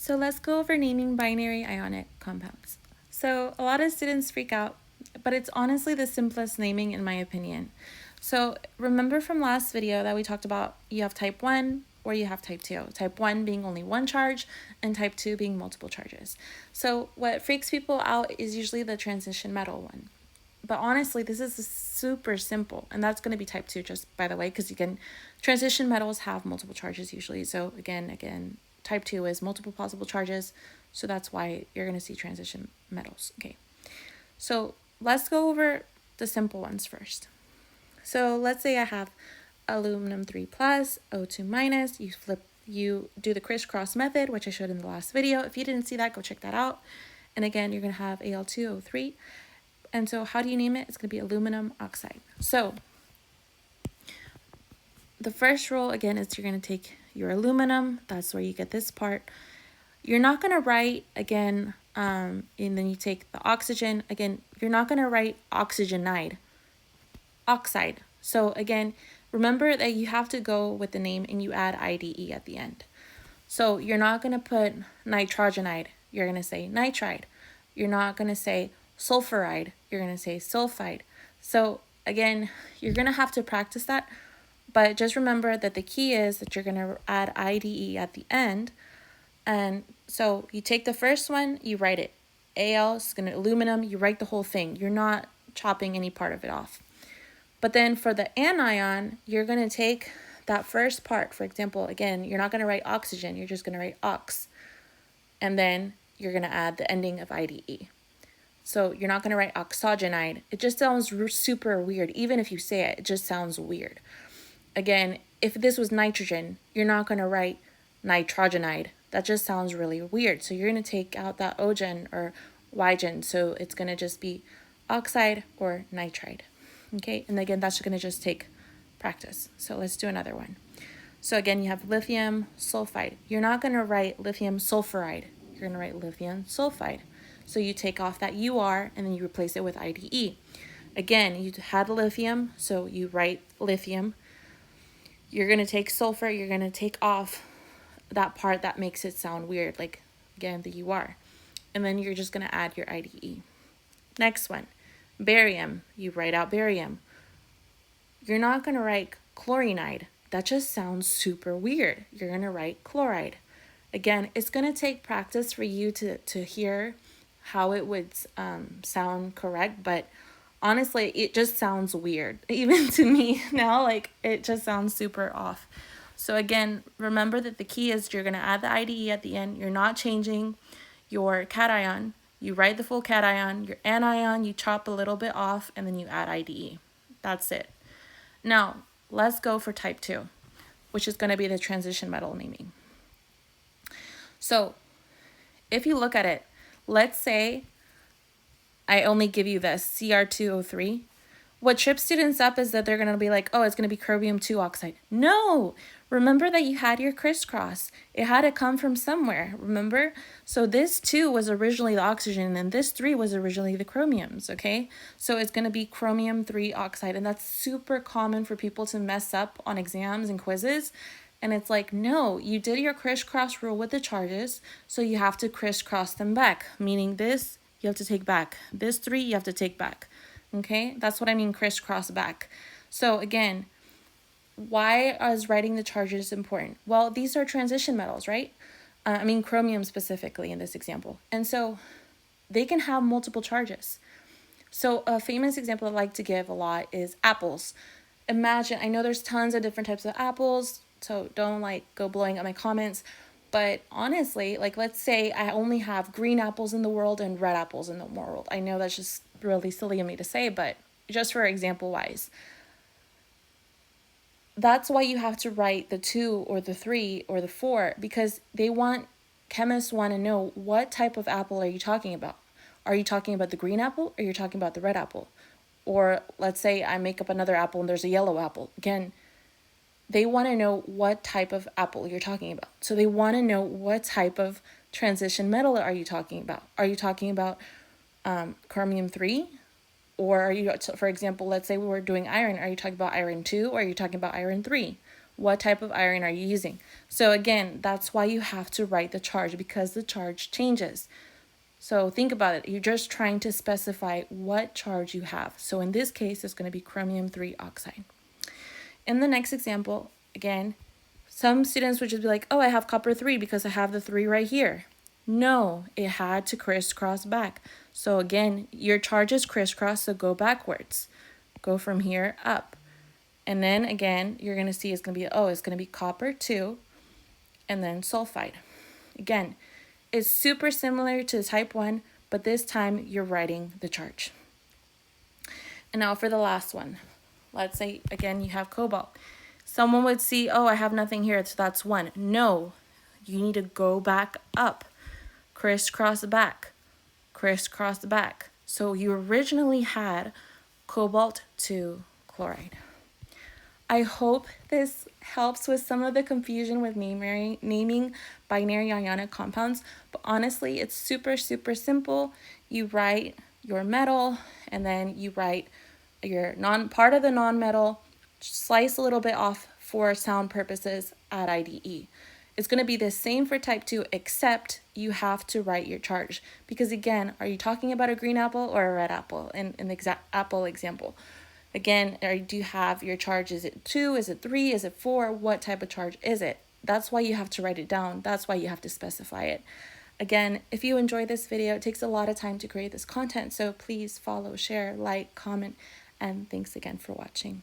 So let's go over naming binary ionic compounds. So a lot of students freak out, but it's honestly the simplest naming in my opinion. So remember from last video that we talked about you have type 1 or you have type 2. Type 1 being only one charge and type 2 being multiple charges. So what freaks people out is usually the transition metal one. But honestly, this is super simple, and that's going to be type 2 just by the way, because again, transition metals have multiple charges usually. So again, type 2 is multiple possible charges, so that's why you're going to see transition metals. Okay, so let's go over the simple ones first. So let's say I have aluminum 3 plus, O2 minus, you do the crisscross method, which I showed in the last video. If you didn't see that, go check that out. And again, you're going to have Al2O3. And so how do you name it? It's going to be aluminum oxide. So the first rule, again, is you're going to take your aluminum. That's where you get this part. You're not going to write, again, and then you take the oxygen. Again, you're not going to write oxygenide, oxide. So again, remember that you have to go with the name and you add IDE at the end. So you're not going to put nitrogenide. You're going to say nitride. You're not going to say sulfuride, you're going to say sulfide. So again, you're going to have to practice that, but just remember that the key is that you're going to add IDE at the end. And so you take the first one, you write it. Al is going to aluminum, you write the whole thing. You're not chopping any part of it off. But then for the anion, you're going to take that first part. For example, again, you're not going to write oxygen, you're just going to write ox. And then you're going to add the ending of IDE. So you're not going to write oxygenide. It just sounds super weird. Even if you say it, it just sounds weird. Again, if this was nitrogen, you're not going to write nitrogenide. That just sounds really weird. So you're going to take out that ogen or ygen. So it's going to just be oxide or nitride. Okay, and again, that's going to just take practice. So let's do another one. So again, you have lithium sulfide. You're not going to write lithium sulfuride. You're going to write lithium sulfide. So you take off that UR and then you replace it with IDE. Again, you had lithium, so you write lithium. You're going to take sulfur, you're going to take off that part that makes it sound weird, like, again, the UR. And then you're just going to add your IDE. Next one, barium. You write out barium. You're not going to write chlorinide. That just sounds super weird. You're going to write chloride. Again, it's going to take practice for you to hear how it would sound correct, but honestly, it just sounds weird. Even to me now, like, it just sounds super off. So again, remember that the key is you're going to add the IDE at the end. You're not changing your cation. You write the full cation. Your anion, you chop a little bit off, and then you add IDE. That's it. Now, let's go for type 2, which is going to be the transition metal naming. So if you look at it, let's say I only give you this Cr2O3. What trips students up is that they're going to be like, oh, it's going to be chromium 2 oxide. No, remember that you had your crisscross. It had to come from somewhere, remember? So this 2 was originally the oxygen and this 3 was originally the chromiums, okay? So it's going to be chromium 3 oxide, and that's super common for people to mess up on exams and quizzes. And it's like, no, you did your crisscross rule with the charges, so you have to crisscross them back, meaning this you have to take back. This 3 you have to take back. Okay, that's what I mean crisscross back. So again, why is writing the charges important? Well, these are transition metals, right? I mean chromium specifically in this example. And so they can have multiple charges. So a famous example I like to give a lot is apples. Imagine, I know there's tons of different types of apples, so don't like go blowing up my comments. But honestly, like, let's say I only have green apples in the world and red apples in the world. I know that's just really silly of me to say, but just for example wise, that's why you have to write the 2 or the 3 or the 4, because chemists want to know what type of apple are you talking about. Are you talking about the green apple or you're talking about the red apple? Or let's say I make up another apple and there's a yellow apple. Again, they want to know what type of apple you're talking about. So they want to know what type of transition metal are you talking about. Are you talking about chromium 3? Or are you, for example, let's say we were doing iron. Are you talking about iron 2 or are you talking about iron 3? what type of iron are you using. So again, that's why you have to write the charge, because the charge changes. So think about it. You're just trying to specify what charge you have. So in this case, it's going to be chromium 3 oxide. In the next example, again, some students would just be like, oh, I have copper 3 because I have the 3 right here. No, it had to crisscross back. So again, your charge is crisscross, so go backwards. Go from here up. And then again, you're going to see it's going to be, oh, it's going to be copper 2 and then sulfide. Again, it's super similar to type 1, but this time you're writing the charge. And now for the last one. Let's say, again, you have cobalt. Someone would see, oh, I have nothing here, so that's 1. No, you need to go back up. Crisscross back. Crisscross back. So you originally had cobalt 2 chloride. I hope this helps with some of the confusion with naming binary ionic compounds, but honestly, it's super, super simple. You write your metal, and then you write your part of the non-metal, slice a little bit off for sound purposes, add IDE. It's going to be the same for type 2, except you have to write your charge. Because again, are you talking about a green apple or a red apple in the apple example? Again, do you have your charge? Is it 2? Is it 3? Is it 4? What type of charge is it? That's why you have to write it down. That's why you have to specify it. Again, if you enjoy this video, it takes a lot of time to create this content. So please follow, share, like, comment, and thanks again for watching.